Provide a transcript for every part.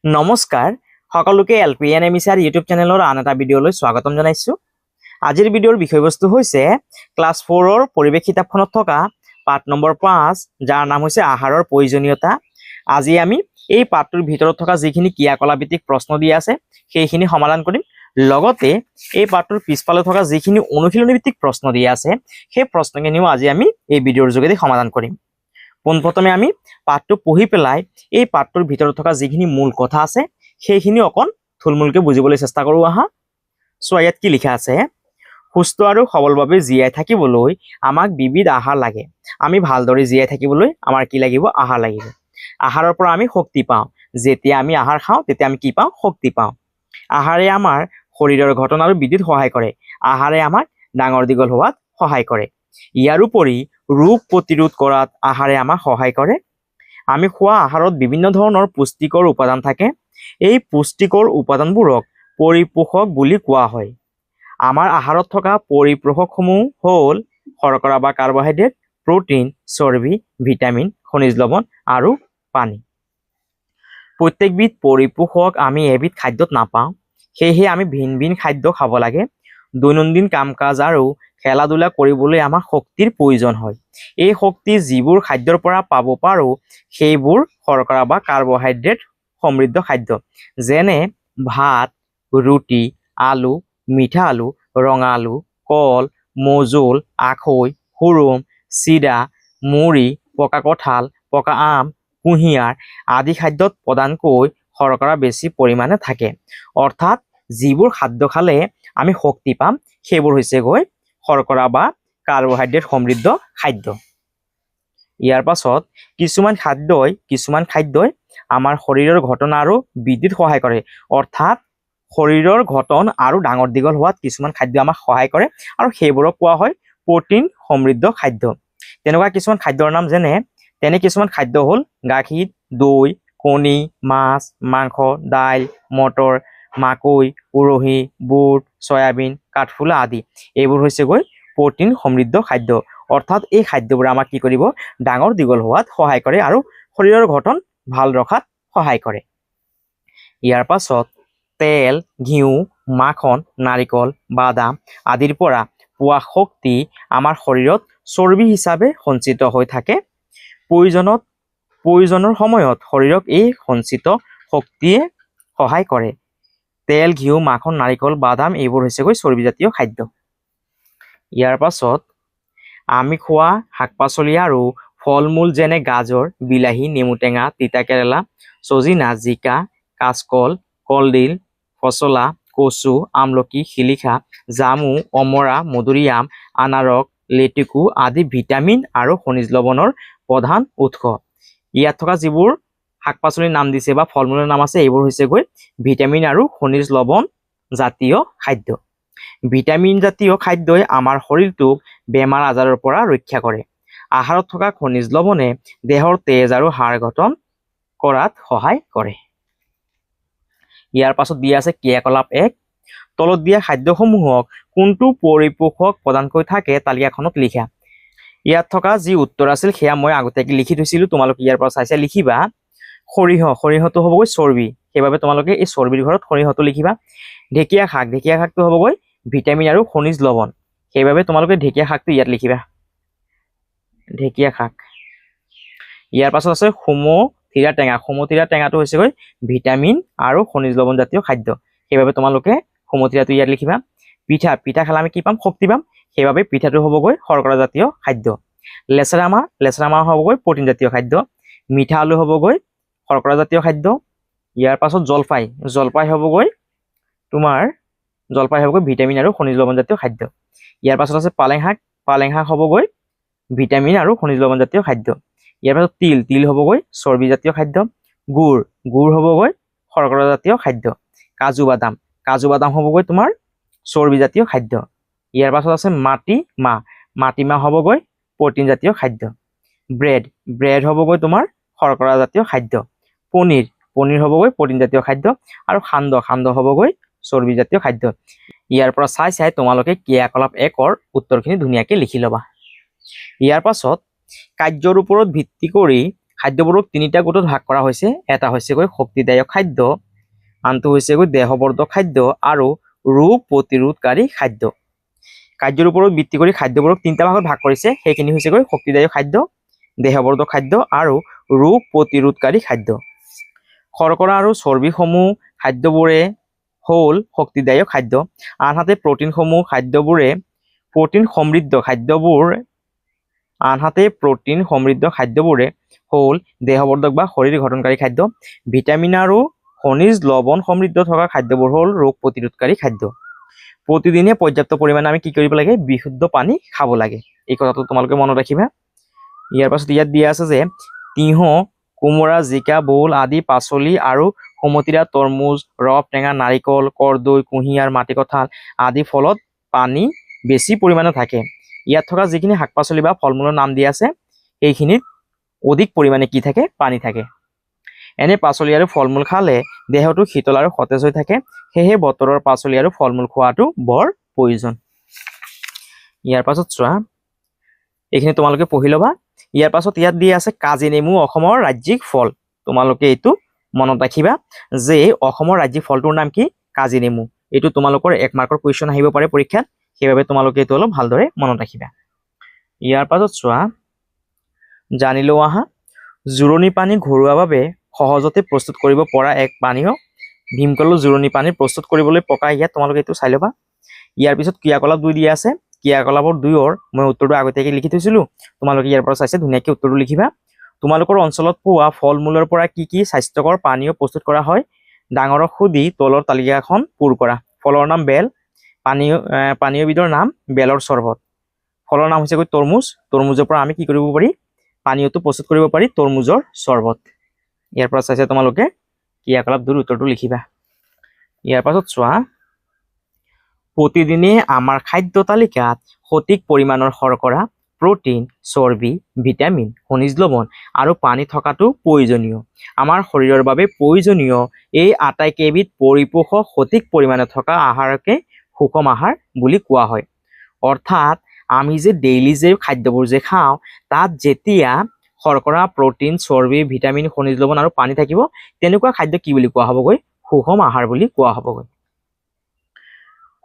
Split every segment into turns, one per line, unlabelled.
নমস্কাৰ সকলোকে এলপিএনএমইচাৰ ইউটিউব চেনেলৰ আন এটা ভিডিঅ'লৈ স্বাগতম জনাইছো। আজিৰ ভিডিঅ'ৰ বিষয়বস্তু হৈছে ক্লাছ 4ৰ পৰিৱেশ কিতাপখনত থকা পাঠ নম্বৰ 5 যাৰ নাম হৈছে আহাৰৰ প্ৰয়োজনীয়তা। আজি আমি এই পাঠটোৰ ভিতৰত থকা যিখিনি ক্ৰিয়াকলাপভিত্তিক প্ৰশ্ন দিয়া আছে সেইখিনি সমাধান কৰিম। লগতে এই পাঠটোৰ পিছফালে থকা যিখিনি অনুশীলনী ভিত্তিক প্ৰশ্ন দিয়া আছে সেই প্ৰশ্নখিনিও আজি আমি এই ভিডিঅ'ৰ যোগেদি সমাধান কৰিম। পোনপ্ৰথমে আমি পাঠটো পঢ়ি পেলাই এই পাঠটোৰ ভিতৰত থকা যিখিনি মূল কথা আছে সেইখিনি অকণ থুলমূলকৈ বুজিবলৈ চেষ্টা কৰোঁ আহা। সো ইয়াত কি লিখা আছে, সুস্থ আৰু সবলভাৱে জীয়াই থাকিবলৈ আমাক বিবিধ আহাৰ লাগে। আমি ভালদৰে জীয়াই থাকিবলৈ আমাৰ কি লাগিব? আহাৰ লাগিব। আহাৰৰ পৰা আমি শক্তি পাওঁ। যেতিয়া আমি আহাৰ খাওঁ তেতিয়া আমি কি পাওঁ? শক্তি পাওঁ। আহাৰে আমাৰ শৰীৰৰ গঠন আৰু বৃদ্ধিত সহায় কৰে। আহাৰে আমাক ডাঙৰ দীঘল হোৱাত সহায় কৰে। ইয়াৰ উপৰি ৰোগ প্ৰতিৰোধ কৰাত আহাৰে আমাক সহায় কৰে। আমি খোৱা আহাৰত বিভিন্ন ধৰণৰ পুষ্টিকৰ উপাদান থাকে। এই পুষ্টিকৰ উপাদানবোৰক পৰিপোষক বুলি কোৱা হয়। আমাৰ আহাৰত থকা পৰিপোষকসমূহ হ'ল শৰ্কৰা বা কাৰ্বহাইড্ৰেট, প্ৰটিন, চৰ্বি, ভিটামিন, খনিজ লৱণ আৰু পানী। প্ৰত্যেকবিধ পৰিপোষক আমি এবিধ খাদ্যত নাপাওঁ। সেয়েহে আমি ভিন ভিন খাদ্য খাব লাগে। দৈনন্দিন কাম কাজ আৰু খেলা ধূলা কৰিবলৈ আমাক শক্তিৰ প্ৰয়োজন হয়। এই শক্তি যিবোৰ খাদ্যৰ পৰা পাব পাৰোঁ সেইবোৰ শৰ্কৰা বা কাৰ্বহাইড্ৰেট সমৃদ্ধ খাদ্য, যেনে ভাত, ৰুটি, আলু, মিঠা আলু, ৰঙা আলু, কল, মৌজোল, আখৈ, হুৰুম, চিৰা, মুড়ি, পকা কঁঠাল, পকা আম, কুঁহিয়াৰ আদি খাদ্যত প্ৰধানকৈ শৰ্কৰা বেছি পৰিমাণে থাকে। অৰ্থাৎ যিবোৰ খাদ্য খালে আমি শক্তি পাম সেইবোৰ হৈছে গৈ শৰ্কৰা বা কাৰ্বহাইড্ৰেট সমৃদ্ধ খাদ্য। ইয়াৰ পাছত কিছুমান খাদ্যই আমাৰ শৰীৰৰ গঠন আৰু বৃদ্ধিত সহায় কৰে। অৰ্থাৎ শৰীৰৰ গঠন আৰু ডাঙৰ দীঘল হোৱাত কিছুমান খাদ্য আমাক সহায় কৰে আৰু সেইবোৰক কোৱা হয় প্ৰটিন সমৃদ্ধ খাদ্য। তেনেকুৱা কিছুমান খাদ্যৰ নাম তেনে কিছুমান খাদ্য হ'ল গাখীৰ, দৈ, কণী, মাছ, মাংস, দাইল, মটৰ, মাকৈ, উৰহি, বুট, চয়াবিন, কাঠফুলা আদি। এইবোৰ হৈছে গৈ প্ৰটিন সমৃদ্ধ খাদ্য। অৰ্থাৎ এই খাদ্যবোৰে আমাক কি কৰিব? ডাঙৰ দীঘল হোৱাত সহায় কৰে আৰু শৰীৰৰ গঠন ভাল ৰখাত সহায় কৰে। ইয়াৰ পাছত তেল, ঘিউ, মাখন, নাৰিকল, বাদাম আদিৰ পৰা পোৱা শক্তি আমাৰ শৰীৰত চৰ্বি হিচাপে সঞ্চিত হৈ থাকে। প্ৰয়োজনৰ সময়ত শৰীৰক এই সঞ্চিত শক্তিয়ে সহায় কৰে। তেল, ঘিউ, মাখন, নাৰিকল, বাদাম এইবোৰ হৈছে গৈ চৰ্বিজাতীয় খাদ্য। ইয়াৰ পাছত আমি খোৱা শাক পাচলি আৰু ফল মূল যেনে গাজৰ, বিলাহী, নেমু টেঙা, তিতা কেৰেলা, চজিনা, জিকা, কাচকল, কলডিল, ফচলা, কচু, আমলখি, শিলিখা, জামু, অমৰা, মধুৰিআম, আনাৰস, লেটেকু আদি ভিটামিন আৰু খনিজ লৱণৰ প্ৰধান উৎস। ইয়াত থকা যিবোৰ শাক পাচলিৰ নাম দিছে বা ফল মূলৰ নাম আছে এইবোৰ হৈছে গৈ ভিটামিন আৰু খনিজ লৱণ জাতীয় খাদ্য। ভিটামিন জাতীয় খাদ্যই আমাৰ শৰীৰটোক বেমাৰ আজাৰৰ পৰা ৰক্ষা কৰে। আহাৰত থকা খনিজ লৱণে দেহৰ তেজ আৰু হাড় গঠন কৰাত সহায় কৰে। ইয়াৰ পাছত দিয়া আছে ক্ৰিয়াকলাপ 1। তলত দিয়া খাদ্যসমূহক কোনটো পৰিপোষক প্ৰদানকৈ থাকে তালিকাখনত লিখা। ইয়াত থকা যি উত্তৰ আছিল সেয়া মই আগতীয়াকৈ লিখি থৈছিলোঁ, তোমালোকে ইয়াৰ পৰা চাই লিখিবা। সৰিয়হটো হ'বগৈ চৰ্বি, সেইবাবে তোমালোকে এই চৰ্বিৰ ঘৰত সৰিয়হটো লিখিবা। ঢেকীয়া শাকটো হ'বগৈ ভিটামিন আৰু খনিজ লৱণ, সেইবাবে তোমালোকে ঢেকীয়া শাকটো ইয়াত লিখিবা, ঢেকীয়া শাক। ইয়াৰ পাছত আছে সুমথিৰা টেঙাটো হৈছে গৈ ভিটামিন আৰু খনিজ লৱণ জাতীয় খাদ্য, সেইবাবে তোমালোকে সুমথিৰাটো ইয়াত লিখিবা। পিঠা খালে আমি কি পাম? শক্তি পাম, সেইবাবে পিঠাটো হ'বগৈ শৰ্কৰা জাতীয় খাদ্য। লেচেৰা মাহ হ'বগৈ প্ৰটিন জাতীয় খাদ্য। মিঠা আলু হ'বগৈ শৰ্কৰা জাতীয় খাদ্য। ইয়াৰ পাছত জলপাই হ'বগৈ ভিটামিন আৰু খনিজ লৱণ জাতীয় খাদ্য। ইয়াৰ পাছত আছে পালেং শাক হ'বগৈ ভিটামিন আৰু খনিজ লৱণ জাতীয় খাদ্য। ইয়াৰ পাছত তিল হ'বগৈ চৰ্বি জাতীয় খাদ্য। গুড় হ'বগৈ শৰ্কৰা জাতীয় খাদ্য। কাজু বাদাম হ'বগৈ তোমাৰ চৰ্বি জাতীয় খাদ্য। ইয়াৰ পাছত আছে মাটিমাহ হ'বগৈ প্ৰটিন জাতীয় খাদ্য। ব্ৰেড হ'বগৈ তোমাৰ শৰ্কৰা জাতীয় খাদ্য। পনীৰ হ'বগৈ প্ৰটিন জাতীয় খাদ্য আৰু সান্দহ হ'বগৈ চৰ্বি জাতীয় খাদ্য। ইয়াৰ পৰা চাই তোমালোকে ক্ৰিয়াকলাপ 1ৰ উত্তৰখিনি ধুনীয়াকৈ লিখি ল'বা। ইয়াৰ পাছত কাৰ্যৰ ওপৰত ভিত্তি কৰি খাদ্যবোৰক তিনিটা গোটত ভাগ কৰা হৈছে। এটা হৈছেগৈ শক্তিদায়ক খাদ্য, আনটো হৈছেগৈ দেহবৰ্ধক খাদ্য আৰু ৰোগ প্ৰতিৰোধকাৰী খাদ্য। কাৰ্যৰ ওপৰত ভিত্তি কৰি খাদ্যবোৰক তিনিটা ভাগত ভাগ কৰিছে। সেইখিনি হৈছেগৈ শক্তিদায়ক খাদ্য, দেহবৰ্ধক খাদ্য আৰু ৰোগ প্ৰতিৰোধকাৰী খাদ্য। শৰ্কৰা আৰু চৰ্বিসমূহ খাদ্যবোৰে হ'ল শক্তিদায়ক খাদ্য, আনহাতে প্ৰটিন সমৃদ্ধ খাদ্যবোৰে হ'ল দেহবৰ্ধক বা শৰীৰ গঠনকাৰী খাদ্য। ভিটামিন আৰু খনিজ লৱণ সমৃদ্ধ থকা খাদ্যবোৰ হ'ল ৰোগ প্ৰতিৰোধকাৰী খাদ্য। প্ৰতিদিনে পৰ্যাপ্ত পৰিমাণে আমি কি কৰিব লাগে? বিশুদ্ধ পানী খাব লাগে। এই কথাটো তোমালোকে মনত ৰাখিবা। ইয়াৰ পাছত ইয়াত দিয়া আছে যে তিঁহ, কোমোৰা, জিকা, ভোল আদি পাচলি আৰু সমতীৰা, তৰমুজ, ৰব টেঙা, নাৰিকল, কৰ্দৈ, কুঁহিয়াৰ, মাটিকঁঠাল আদি ফলত পানী বেছি পৰিমাণে থাকে। ইয়াত থকা যিখিনি শাক পাচলি বা ফল মূলৰ নাম দিয়া আছে সেইখিনিত অধিক পৰিমাণে কি থাকে? পানী থাকে। এনে পাচলি আৰু ফল মূল খালে দেহটো শীতল আৰু সতেজ হৈ থাকে। সেয়েহে বতৰৰ পাচলি আৰু ফল মূল খোৱাটো বৰ প্ৰয়োজন। ইয়াৰ পাছত চোৱা, এইখিনি তোমালোকে পঢ়ি ল'বা। ইয়াৰ পাছত ইয়াত দিয়া আছে কাজি নেমু অসমৰ ৰাজ্যিক ফল। তোমালোকে এইটো মনত ৰাখিবা যে অসমৰ ৰাজ্যিক ফলটোৰ নাম কি? কাজি নেমু। এইটো তোমালোকৰ 1 মাৰ্কৰ কুৱেশ্যন আহিব পাৰে পৰীক্ষাত, সেইবাবে তোমালোকে এইটো অলপ ভালদৰে মনত ৰাখিবা। ইয়াৰ পাছত চোৱা, জানি লওঁ আহা। জোৰণি পানী ঘৰুৱাভাৱে সহজতে প্ৰস্তুত কৰিব পৰা এক পানীয়। ভীমকলৰ জোৰণি পানী প্ৰস্তুত কৰিবলৈ প্ৰকাৰ ইয়াত তোমালোকে এইটো চাই ল'বা। ইয়াৰ পিছত ক্ৰিয়াকলাপ 2 দিয়া আছে। ক্ৰিয়াকলাপৰ 2ৰ মই উত্তৰটো আগতীয়াকৈ লিখি থৈছিলোঁ। তোমালোকে ইয়াৰ পৰা চাইছে ধুনীয়াকৈ উত্তৰটো লিখিবা। তোমালোকৰ অঞ্চলত পোৱা ফল মূলৰ পৰা কি কি স্বাস্থ্যকৰ পানীয় প্ৰস্তুত কৰা হয়? ডাঙৰক সুধি তলৰ তালিকাখন পূৰ কৰা। ফলৰ নাম বেল, পানীয়বিধৰ নাম বেলৰ চৰ্বত। ফলৰ নাম হৈছেগৈ তৰমুজ। তৰমুজৰ পৰা আমি কি কৰিব পাৰি? পানীয়টো প্ৰস্তুত কৰিব পাৰি তৰমুজৰ চৰ্বত। ইয়াৰ পৰা চাইছে তোমালোকে ক্ৰিয়াকলাপ 2ৰ উত্তৰটো লিখিবা। ইয়াৰ পাছত চোৱা, প্ৰতিদিনে আমাৰ খাদ্য তালিকাত সঠিক পৰিমাণৰ শৰ্কৰা, প্ৰটিন, চৰ্বি, ভিটামিন, খনিজ লৱণ আৰু পানী থকাটো প্ৰয়োজনীয়। আমাৰ শৰীৰৰ বাবে প্ৰয়োজনীয় এই আটাইকেইবিধ পৰিপোষক সঠিক পৰিমাণে থকা আহাৰকে সুষম আহাৰ বুলি কোৱা হয়। অৰ্থাৎ আমি যে ডেইলি যে খাদ্যবোৰ যে খাওঁ তাত যেতিয়া শৰ্কৰা, প্ৰটিন, চৰ্বি, ভিটামিন, খনিজ লৱণ আৰু পানী থাকিব তেনেকুৱা খাদ্য কি বুলি কোৱা হ'বগৈ? সুষম আহাৰ বুলি কোৱা হ'বগৈ।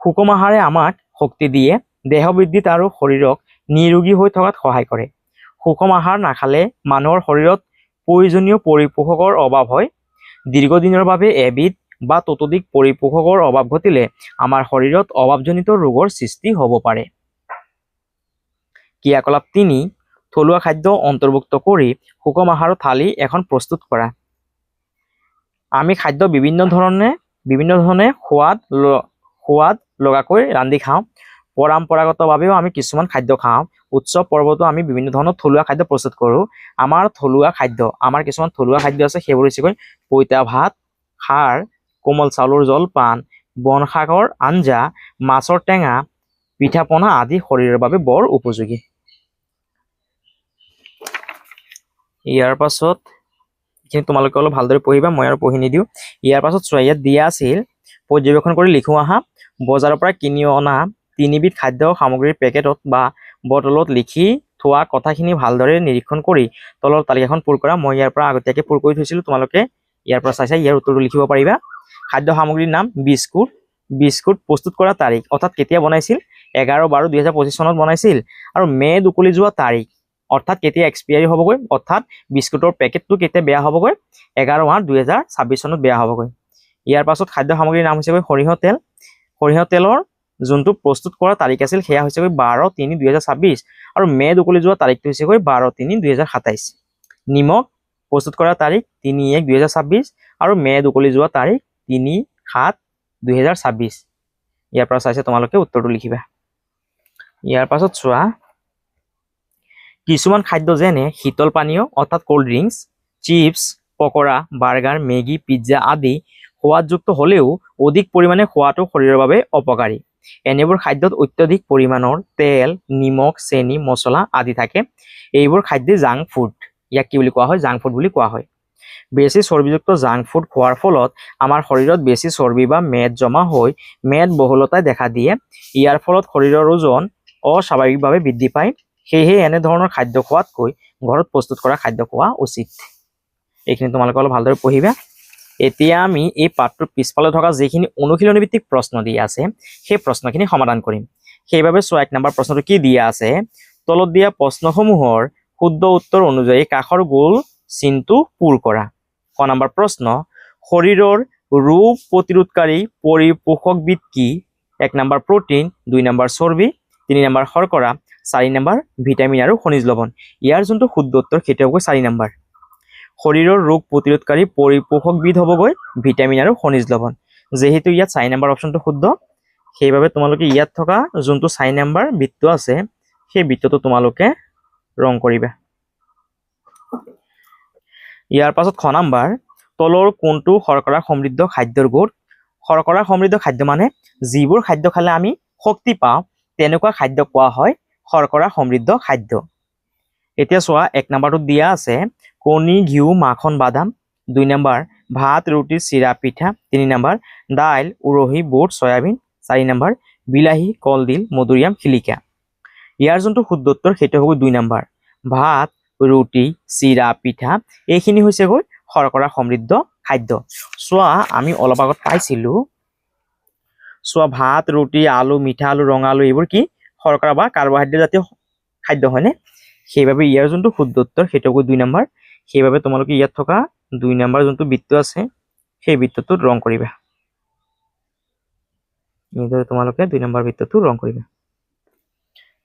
সুষম আহাৰে আমাক শক্তি দিয়ে, দেহ বৃদ্ধিত আৰু শৰীৰক নিৰোগী হৈ থকাত সহায় কৰে। সুষম আহাৰ নাখালে মানুহৰ শৰীৰত প্ৰয়োজনীয় পৰিপোষকৰ অভাৱ হয়। দীৰ্ঘদিনৰ বাবে এবিধ বা ততোধিক পৰিপোষকৰ অভাৱ ঘটিলে আমাৰ শৰীৰত অভাৱজনিত ৰোগৰ সৃষ্টি হ'ব পাৰে। ক্ৰিয়াকলাপ 3 থলুৱা খাদ্য অন্তৰ্ভুক্ত কৰি সুষম আহাৰৰ থালি এখন প্ৰস্তুত কৰা। আমি খাদ্য বিভিন্ন ধৰণে সোৱাদ লগাকৈ ৰান্ধি খাওঁ। পৰম্পৰাগতভাৱেও আমি কিছুমান খাদ্য খাওঁ। উৎসৱ পৰ্বতো আমি বিভিন্ন ধৰণৰ থলুৱা খাদ্য প্ৰস্তুত কৰোঁ। আমাৰ কিছুমান থলুৱা খাদ্য আছে, সেইবোৰ হৈছেগৈ পইতা ভাত, খাৰ, কোমল চাউলৰ জলপান, বন শাকৰ আঞ্জা, মাছৰ টেঙা, পিঠা পনা আদি শৰীৰৰ বাবে বৰ উপযোগী। ইয়াৰ পাছত এইখিনি তোমালোকে অলপ ভালদৰে পঢ়িবা, মই আৰু পঢ়ি নিদিওঁ। ইয়াৰ পাছত চোৱা, ইয়াত দিয়া আছিল পৰ্যবেক্ষণ কৰি লিখো আহা। বজাৰৰ পৰা কিনি অনা 3 বিধ খাদ্য সামগ্ৰীৰ পেকেটত বা বটলত লিখি থোৱা কথাখিনি ভালদৰে নিৰীক্ষণ কৰি তলৰ তালিকাখন পূৰ কৰা। মই ইয়াৰ পৰা আগতীয়াকৈ পূৰ কৰি থৈছিলোঁ, তোমালোকে ইয়াৰ পৰা চাই ইয়াৰ উত্তৰটো লিখিব পাৰিবা। খাদ্য সামগ্ৰীৰ নাম বিস্কুট। বিস্কুট প্ৰস্তুত কৰা তাৰিখ অৰ্থাৎ কেতিয়া বনাইছিল? 11/12/2025 চনত বনাইছিল। আৰু মেদ উকলি যোৱা তাৰিখ অৰ্থাৎ কেতিয়া এক্সপায়াৰী হ'বগৈ, অৰ্থাৎ বিস্কুটৰ পেকেটটো কেতিয়া বেয়া হ'বগৈ? 11/8/2026 চনত বেয়া হ'বগৈ। ইয়াৰ পাছত খাদ্য সামগ্ৰীৰ নাম হৈছেগৈ সৰিয়হ তেল। সৰিয়হ তেলৰ যোনটো প্ৰস্তুত কৰা তাৰিখ আছিল সেয়া হৈছেগৈ 12/3/2026 আৰু মেদ উকলি যোৱা তাৰিখটো হৈছেগৈ 12/3/2027। নিমখ প্ৰস্তুত কৰা তাৰিখ 3/1/2026 আৰু মেদ উকলি যোৱা তাৰিখ 3/7/2026। ইয়াৰ পৰা চাইছে তোমালোকে উত্তৰটো লিখিবা। ইয়াৰ পাছত চোৱা, কিছুমান খাদ্য যেনে শীতল পানীয় অৰ্থাৎ cold drinks, chips, pakora, burger, Maggi, pizza আদি সোৱাদযুক্ত হ'লেও অধিক পৰিমাণে খোৱাটো শৰীৰৰ বাবে অপকাৰী। এনেবোৰ খাদ্যত অত্যধিক পৰিমাণৰ তেল, নিমখ, চেনি, মছলা আদি থাকে। এইবোৰ খাদ্যই জাংক ফুড। ইয়াক কি বুলি কোৱা হয়? জাংক ফুড বুলি কোৱা হয়। বেছি চৰ্বিযুক্ত জাংক ফুড খোৱাৰ ফলত আমাৰ শৰীৰত বেছি চৰ্বি বা মেদ জমা হৈ মেদবহুলতাই দেখা দিয়ে। ইয়াৰ ফলত শৰীৰৰ ওজন অস্বাভাৱিকভাৱে বৃদ্ধি পায়। সেয়েহে এনেধৰণৰ খাদ্য খোৱাতকৈ ঘৰত প্ৰস্তুত কৰা খাদ্য খোৱা উচিত। এইখিনি তোমালোকে অলপ ভালদৰে পঢ়িবা। এতিয়া আমি এই পাঠটোৰ পিছফালে থকা যিখিনি অনুশীলনী ভিত্তিক প্ৰশ্ন দিয়া আছে সেই প্ৰশ্নখিনি সমাধান কৰিম। সেইবাবে চোৱা 1 নম্বৰ প্ৰশ্নটো কি দিয়া আছে, তলত দিয়া প্ৰশ্নসমূহৰ শুদ্ধ উত্তৰ অনুযায়ী কাষৰ গোল চিনটো পূৰ কৰা। ক নম্বৰ প্ৰশ্ন, শৰীৰৰ ৰোগ প্ৰতিৰোধকাৰী পৰিপোষকবিধ কি? 1 নম্বৰ প্ৰটিন, 2 নম্বৰ চৰ্বি, 3 নম্বৰ শৰ্কৰা, 4 নম্বৰ ভিটামিন আৰু খনিজ লৱণ। ইয়াৰ যোনটো শুদ্ধ উত্তৰ সেইটো হ'বগৈ 4 নম্বৰ। শৰীৰৰ ৰোগ প্ৰতিৰোধকাৰী পৰিপোষকবিধ হ'বগৈ ভিটামিন আৰু খনিজ লৱণ। যেহেতু ইয়াত 4 নম্বৰ অপশ্যনটো শুদ্ধ, সেইবাবে তোমালোকে ইয়াত থকা যোনটো 4 নম্বৰ বৃত্ত আছে সেই বৃত্তটো তোমালোকে ৰং কৰিবা। ইয়াৰ পাছত খ নম্বৰ, তলৰ কোনটো শৰ্কৰা সমৃদ্ধ খাদ্যৰ গোট? শৰ্কৰা সমৃদ্ধ খাদ্য মানে যিবোৰ খাদ্য খালে আমি শক্তি পাওঁ তেনেকুৱা খাদ্য কোৱা হয় শৰ্কৰা সমৃদ্ধ খাদ্য। এতিয়া চোৱা 1 নম্বৰটোত দিয়া আছে কণী, ঘিউ, মাখন, বাদাম। 2 নম্বৰ ভাত, ৰুটি, চিৰা, পিঠা। 3 নম্বৰ দাইল, উৰহি, বুট, সয়াবিন। 4 নম্বৰ বিলাহী, কলডিল, মধুৰিআম, শিলিকা। ইয়াৰ যোনটো শুদ্ধ উত্তৰ সেইটো হ'ব 2 নম্বৰ। ভাত, ৰুটি, চিৰা, পিঠা এইখিনি হৈছে গৈ শৰ্কৰা সমৃদ্ধ খাদ্য। চোৱা আমি অলপ আগত পাইছিলো, চোৱা ভাত, ৰুটি, আলু, মিঠা আলু, ৰঙা আলু এইবোৰ কি শৰ্কৰা বা কাৰ্বহাইড্ৰেট জাতীয় খাদ্য হয়নে? সেইবাবে ইয়াৰ যোনটো শুদ্ধ উত্তৰ সেইটো হ'ব 2 নম্বৰ। সেইবাবে তোমালোকে ইয়াত থকা 2 নম্বৰ যোনটো বৃত্ত আছে সেই বৃত্তটোত ৰং কৰিবা। এইদৰে তোমালোকে 2 নম্বৰ বৃত্তটো ৰং কৰিবা।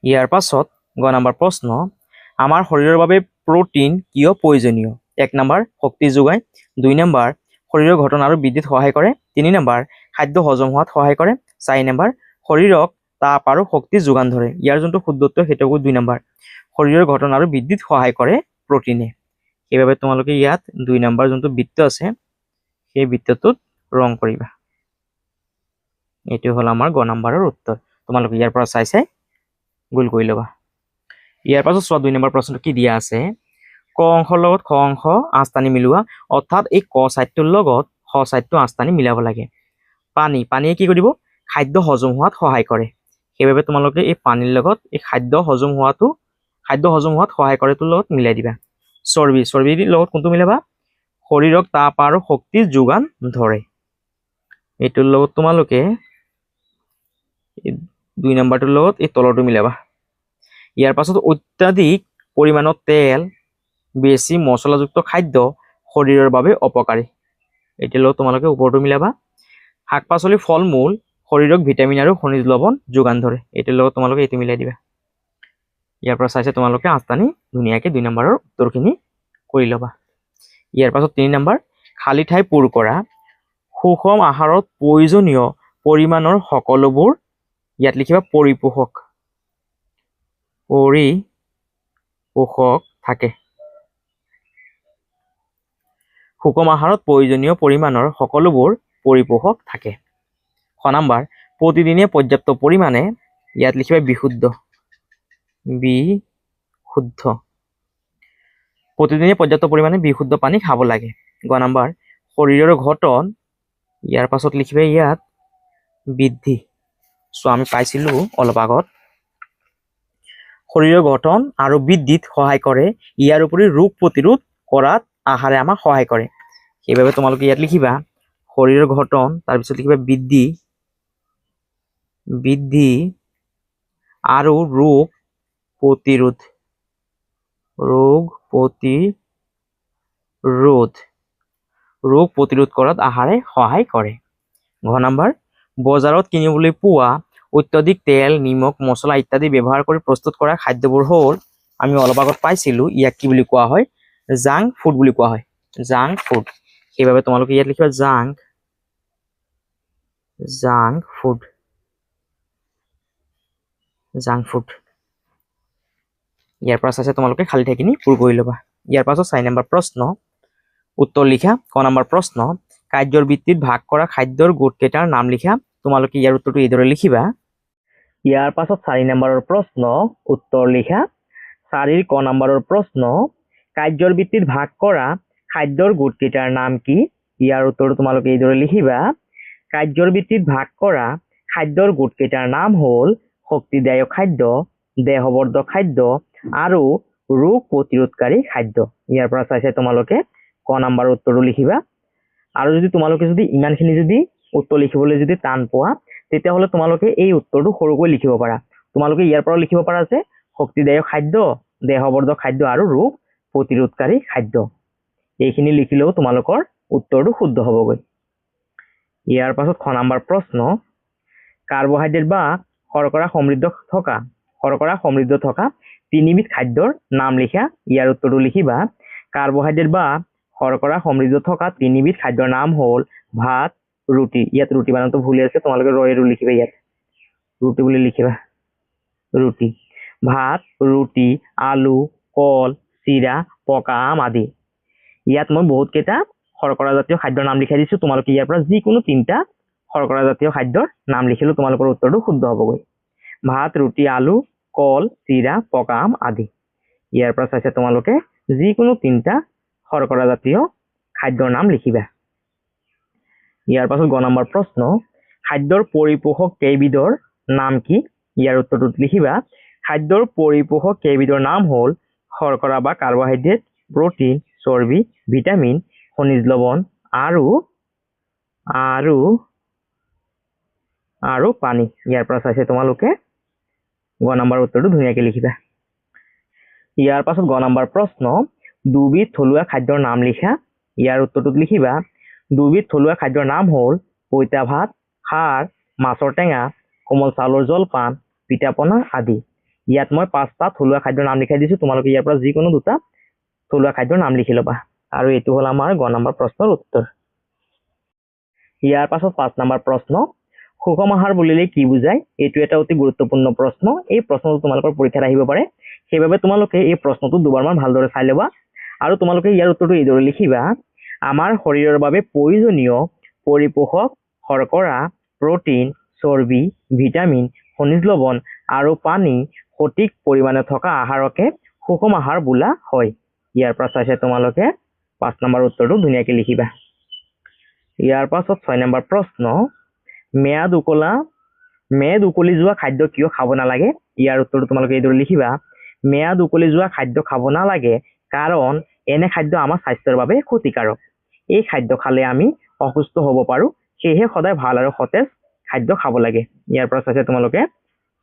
ইয়াৰ পাছত গ নম্বৰ প্ৰশ্ন, আমাৰ শৰীৰৰ বাবে প্ৰটিন কিয় প্ৰয়োজনীয়? 1 নম্বৰ শক্তি যোগায়, 2 নম্বৰ শৰীৰৰ গঠন আৰু বৃদ্ধিত সহায় কৰে, 3 নম্বৰ খাদ্য হজম হোৱাত সহায় কৰে, 4 নম্বৰ শৰীৰক তাপ আৰু শক্তি যোগান ধৰে। ইয়াৰ যোনটো শুদ্ধ উত্তৰ সেইটো হ'ব 2 নম্বৰ। শৰীৰৰ গঠন আৰু বৃদ্ধিত সহায় কৰে প্ৰটিনে। সেইবাবে তোমালোকে ইয়াত 2 নম্বৰ যোনটো বৃত্ত আছে সেই বৃত্তটোত ৰং কৰিবা। এইটো হ'ল আমাৰ গ নম্বৰৰ উত্তৰ। তোমালোকে ইয়াৰ পৰা চাই চাই গোল কৰি ল'বা। ইয়াৰ পাছত চোৱা 2 নম্বৰ প্ৰশ্নটো কি দিয়া আছে, ক অংশৰ লগত খ অংশ আঁচটানি মিলোৱা, অৰ্থাৎ এই ক ছাইডটোৰ লগত খ ছাইডটো আঁচটানি মিলাব লাগে। পানীয়ে কি কৰিব? খাদ্য হজম হোৱাত সহায় কৰে। সেইবাবে তোমালোকে এই পানীৰ লগত এই খাদ্য হজম হোৱাত সহায় কৰেটোৰ লগত মিলাই দিবা। চৰ্বিৰ লগত কোনটো মিলাবা? শৰীৰক তাপ আৰু শক্তিৰ যোগান ধৰে। এইটোৰ লগত তোমালোকে 2 নম্বৰটোৰ লগত এই তলৰটো মিলাবা। ইয়াৰ পাছত অত্যাধিক পৰিমাণৰ তেল, বেছি মছলাযুক্ত খাদ্য শৰীৰৰ বাবে অপকাৰী। এইটোৰ লগত তোমালোকে ওপৰটো মিলাবা। শাক পাচলি, ফল মূল শৰীৰক ভিটামিন আৰু খনিজ লৱণ যোগান ধৰে। এইটোৰ লগত তোমালোকে এইটো মিলাই দিবা। ইয়াৰ পৰা চাইছে তোমালোকে আঁচটানি ধুনীয়াকৈ 2 নম্বৰৰ উত্তৰখিনি কৰি ল'বা। ইয়াৰ পাছত 3 নম্বৰ, খালী ঠাই পূৰ কৰা। সুষম আহাৰত প্ৰয়োজনীয় পৰিমাণৰ সকলোবোৰ ইয়াত লিখিবা পৰিপোষক থাকে। সুষম আহাৰত প্ৰয়োজনীয় পৰিমাণৰ সকলোবোৰ পৰিপোষক থাকে। খ নম্বৰ, প্ৰতিদিনে পৰ্যাপ্ত পৰিমাণে ইয়াত লিখিবা বিশুদ্ধ প্ৰতিদিনে পৰ্যাপ্ত পৰিমাণে বিশুদ্ধ পানী খাব লাগে। গ নম্বৰ, শৰীৰৰ গঠন, ইয়াৰ পাছত লিখিবা ইয়াত বৃদ্ধি। আমি পাইছিলো অলপ আগত শৰীৰৰ গঠন আৰু বৃদ্ধিত সহায় কৰে। ইয়াৰ উপৰি ৰোগ প্ৰতিৰোধ কৰাত আহাৰে আমাক সহায় কৰে। সেইবাবে তোমালোকে ইয়াত লিখিবা শৰীৰৰ গঠন, তাৰপিছত লিখিবা বৃদ্ধি আৰু ৰোগ প্ৰতিৰোধ কৰাত আহাৰে সহায় কৰে। ঘ নম্বৰ, বজাৰত কিনিবলৈ পোৱা অত্যাধিক তেল, নিমখ, মছলা ইত্যাদি ব্যৱহাৰ কৰি প্ৰস্তুত কৰা খাদ্যবোৰ হ'ল, আমি অলপ আগত পাইছিলো ইয়াক কি বুলি কোৱা হয়? জাংক ফুড বুলি কোৱা হয়। Junk food. সেইবাবে তোমালোকে ইয়াত লিখিবা জাংক ফুড। ইয়াৰ পৰা চাইছে তোমালোকে খালী ঠাইখিনি পূৰ কৰি ল'বা। ইয়াৰ পাছত 4 নম্বৰ প্ৰশ্ন উত্তৰ লিখা। ক নম্বৰ প্ৰশ্ন, কাৰ্যৰ ভিত্তিত ভাগ কৰা খাদ্যৰ গোটকেইটাৰ নাম লিখা। তোমালোকে ইয়াৰ উত্তৰটো এইদৰে লিখিবা। ইয়াৰ পাছত 4 নম্বৰৰ প্ৰশ্ন উত্তৰ লিখা। 4ৰ ক নম্বৰৰ প্ৰশ্ন, কাৰ্যৰ ভিত্তিত ভাগ কৰা খাদ্যৰ গোটকেইটাৰ নাম কি? ইয়াৰ উত্তৰটো তোমালোকে এইদৰে লিখিবা। কাৰ্যৰ ভিত্তিত ভাগ কৰা খাদ্যৰ গোটকেইটাৰ নাম হ'ল শক্তিদায়ক খাদ্য, দেহবৰ্ধক খাদ্য আৰু ৰোগ প্ৰতিৰোধকাৰী খাদ্য। ইয়াৰ পৰা চাইছে তোমালোকে ক নম্বৰ উত্তৰটো লিখিবা। আৰু যদি তোমালোকে যদি ইমানখিনি যদি উত্তৰ লিখিবলৈ যদি টান পোৱা তেতিয়াহ'লে তোমালোকে এই উত্তৰটো সৰুকৈ লিখিব পাৰা। তোমালোকে ইয়াৰ পৰা লিখিব পাৰা যে শক্তিদায়ক খাদ্য, দেহবৰ্ধক খাদ্য আৰু ৰোগ প্ৰতিৰোধকাৰী খাদ্য। এইখিনি লিখিলেও তোমালোকৰ উত্তৰটো শুদ্ধ হ'বগৈ। ইয়াৰ পাছত খ নম্বৰ প্ৰশ্ন, কাৰ্বহাইড্ৰেট বা শৰ্কৰা সমৃদ্ধ থকা তিনিবিধ খাদ্যৰ নাম লিখা। ইয়াৰ উত্তৰটো লিখিবা। কাৰ্বহাইড্ৰেট বা শৰ্কৰা সমৃদ্ধ থকা তিনিবিধ খাদ্যৰ নাম হ'ল ভাত, ৰুটি। ইয়াত ৰুটি বানানটো ভুল আছে, তোমালোকে ৰয়েৰো লিখিবা, ইয়াত ৰুটি বুলি লিখিবা। ৰুটি, ভাত, ৰুটি, আলু, কল, চিৰা, পকা আম আদি। ইয়াত মই বহুত কেইটা শৰ্কৰা জাতীয় খাদ্যৰ নাম লিখাই দিছো। তোমালোকে ইয়াৰ পৰা যিকোনো তিনিটা শৰ্কৰা জাতীয় খাদ্যৰ নাম লিখিলে তোমালোকৰ উত্তৰটো শুদ্ধ হ'বগৈ। ভাত, ৰুটি, আলু, কল, চিৰা, পকা আম আদি। ইয়াৰ পৰা চাইছে তোমালোকে যিকোনো তিনিটা শৰ্কৰা জাতীয় খাদ্যৰ নাম লিখিবা। ইয়াৰ পাছত গ নম্বৰ প্ৰশ্ন, খাদ্যৰ পৰিপোষক কেইবিধৰ নাম কি? ইয়াৰ উত্তৰটো লিখিবা। খাদ্যৰ পৰিপোষক কেইবিধৰ নাম হ'ল শৰ্কৰা বা কাৰ্বহাইড্ৰেট, প্ৰটিন, চৰ্বি, ভিটামিন, খনিজ লৱণ আৰু পানী। ইয়াৰ পৰা চাইছে তোমালোকে গ নম্বৰ উত্তৰটো ধুনীয়াকৈ লিখিবা। ইয়াৰ পাছত গ নম্বৰ প্ৰশ্ন, দুবিধ থলুৱা খাদ্যৰ নাম লিখা। ইয়াৰ উত্তৰটোত লিখিবা। দুবিধ থলুৱা খাদ্যৰ নাম হ'ল পইতা ভাত, খাৰ, মাছৰ টেঙা, কোমল চাউলৰ জলপান, পিঠা-পনা আদি। ইয়াত মই 5টা থলুৱা খাদ্যৰ নাম লিখাই দিছো। তোমালোকে ইয়াৰ পৰা যিকোনো 2টা থলুৱা খাদ্যৰ নাম লিখি ল'বা। আৰু এইটো হ'ল আমাৰ গ নম্বৰ প্ৰশ্নৰ উত্তৰ। ইয়াৰ পাছত 5 নম্বৰ প্ৰশ্ন, সুষম আহাৰ বুলিলে কি বুজায়? এইটো এটা অতি গুৰুত্বপূৰ্ণ প্ৰশ্ন। এই প্ৰশ্নটো তোমালোকৰ পৰীক্ষাত আহিব পাৰে, সেইবাবে তোমালোকে এই প্ৰশ্নটো দুবাৰমান ভালদৰে চাই ল'বা। আৰু তোমালোকে ইয়াৰ উত্তৰটো এইদৰে লিখিবা। আমাৰ শৰীৰৰ বাবে প্ৰয়োজনীয় পৰিপোষক শৰ্কৰা, প্ৰটিন, চৰ্বি, ভিটামিন, খনিজ লৱণ আৰু পানী সঠিক পৰিমাণে থকা আহাৰকে সুষম আহাৰ বোলা হয়। ইয়াৰ পৰা চাইছে তোমালোকে 5 নম্বৰ উত্তৰটো ধুনীয়াকৈ লিখিবা। ইয়াৰ পাছত 6 নম্বৰ প্ৰশ্ন, মেদ উকলি যোৱা খাদ্য কিয় খাব নালাগে? ইয়াৰ উত্তৰটো তোমালোকে এইদৰে লিখিবা। মেদ উকলি যোৱা খাদ্য খাব নালাগে কাৰণ এনে খাদ্য আমাৰ স্বাস্থ্যৰ বাবে ক্ষতিকাৰক। এই খাদ্য খালে আমি অসুস্থ হ'ব পাৰোঁ, সেয়েহে সদায় ভাল আৰু সতেজ খাদ্য খাব লাগে। ইয়াৰ পৰা চাইছে তোমালোকে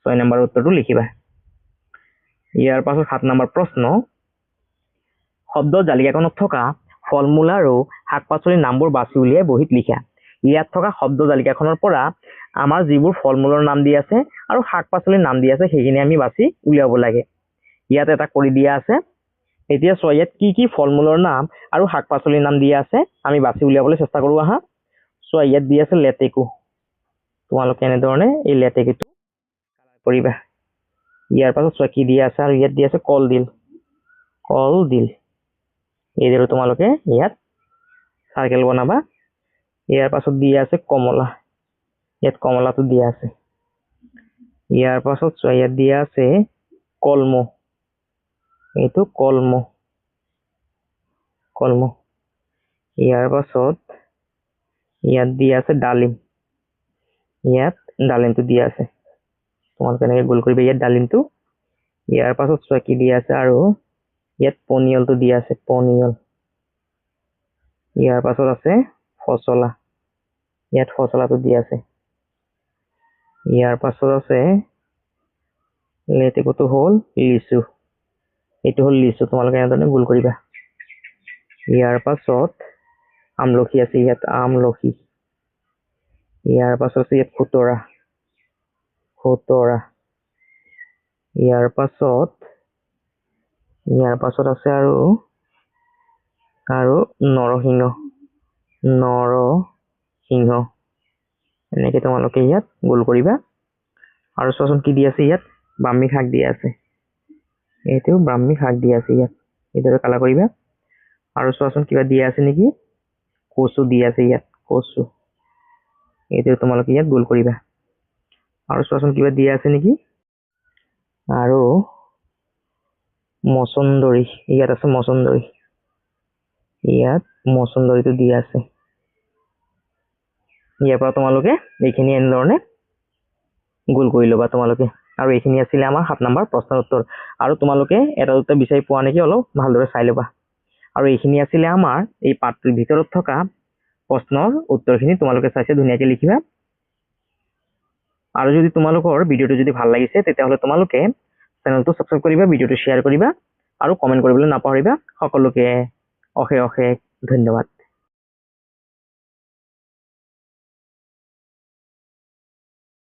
6 নম্বৰ উত্তৰটো লিখিবা। ইয়াৰ পাছত 7 নম্বৰ প্ৰশ্ন, শব্দ জালিকাখনত থকা ফল মূল আৰু শাক পাচলিৰ নামবোৰ বাছি উলিয়াই বহীত লিখা। ইয়াত থকা শব্দ জালিকাখনৰ পৰা আমাৰ যিবোৰ ফল মূলৰ নাম দি আছে আৰু শাক পাচলিৰ নাম দি আছে সেইখিনি আমি বাছি উলিয়াব লাগে। ইয়াত এটা কৰি দিয়া আছে। এতিয়া চোৱা, ইয়াত কি কি ফল মূলৰ নাম আৰু শাক পাচলিৰ নাম দিয়া আছে আমি বাছি উলিয়াবলৈ চেষ্টা কৰোঁ। আহা, চোৱা, ইয়াত দি আছে লেটেকু। তোমালোকে এনেধৰণে এই লেটেকুটো কৰিবা। ইয়াৰ পাছত চোৱা কি দিয়া আছে, আৰু ইয়াত দি আছে কলডিল। এইদৰে তোমালোকে ইয়াত চাৰ্কেল বনাবা। ইয়াৰ পাছত দিয়া আছে কমলা। ইয়াত কমলাটো দিয়া আছে। ইয়াৰ পাছত চোৱা, ইয়াত দিয়া আছে কলমৌ। এইটো কলমৌ। ইয়াৰ পাছত ইয়াত দিয়া আছে ডালিম। ইয়াত ডালিমটো দিয়া আছে। তোমালোকে এনেকৈ গোল কৰিবা ইয়াত ডালিমটো। ইয়াৰ পাছত চোৱা কি দিয়া আছে, আৰু ইয়াত পনিয়লটো দিয়া আছে, পনিয়ল। ইয়াৰ পাছত আছে ফচলা। ইয়াত ফচলাটো দিয়া আছে। ইয়াৰ পাছত আছে লেটেকুটো হ'ল লিচু। এইটো হ'ল লিচু। তোমালোকে এনেধৰণে গোল কৰিবা। ইয়াৰ পাছত আমলখি আছে, ইয়াত আমলখি। ইয়াৰ পাছত আছে ইয়াত খুতৰা। ইয়াৰ পাছত আছে আৰু নৰসিংহ। এনেকে তোমালোকে ইয়াত গোল কৰিবা। আৰু চোৱাচোন কি দি আছে, ইয়াত ব্ৰাহ্মী শাক দিয়া আছে। এইটো ব্ৰাহ্মী শাক দিয়া আছে ইয়াত। এইদৰে কালাৰ কৰিবা। আৰু চোৱাচোন কিবা দিয়া আছে নেকি, কচু দিয়া আছে ইয়াত, কচু। এইদৰে তোমালোকে ইয়াত গোল কৰিবা। আৰু চোৱাচোন কিবা দিয়া আছে নেকি, আৰু মচন্দৰী। ইয়াত আছে মচন্দৰী। ইয়াত মচন্দৰীটো দিয়া আছে। ইয়াৰ পৰা তোমালোকে এইখিনি এনেধৰণে গোল কৰি ল'বা তোমালোকে। আৰু এইখিনি আছিলে আমাৰ 7 নম্বৰ প্ৰশ্নৰ উত্তৰ। আৰু তোমালোকে এটা দুটা বিচাৰি পোৱা নেকি অলপ ভালদৰে চাই ল'বা। আৰু এইখিনি আছিলে আমাৰ এই পাঠটোৰ ভিতৰত থকা প্ৰশ্নৰ উত্তৰখিনি তোমালোকে চাইছে ধুনীয়াকৈ লিখিবা। আৰু যদি তোমালোকৰ ভিডিঅ'টো যদি ভাল লাগিছে তেতিয়াহ'লে তোমালোকে চেনেলটো ছাবস্ক্ৰাইব কৰিবা, ভিডিঅ'টো শ্বেয়াৰ কৰিবা আৰু কমেণ্ট কৰিবলৈ নাপাহৰিবা। সকলোকে অশেষ অশেষ ধন্যবাদ।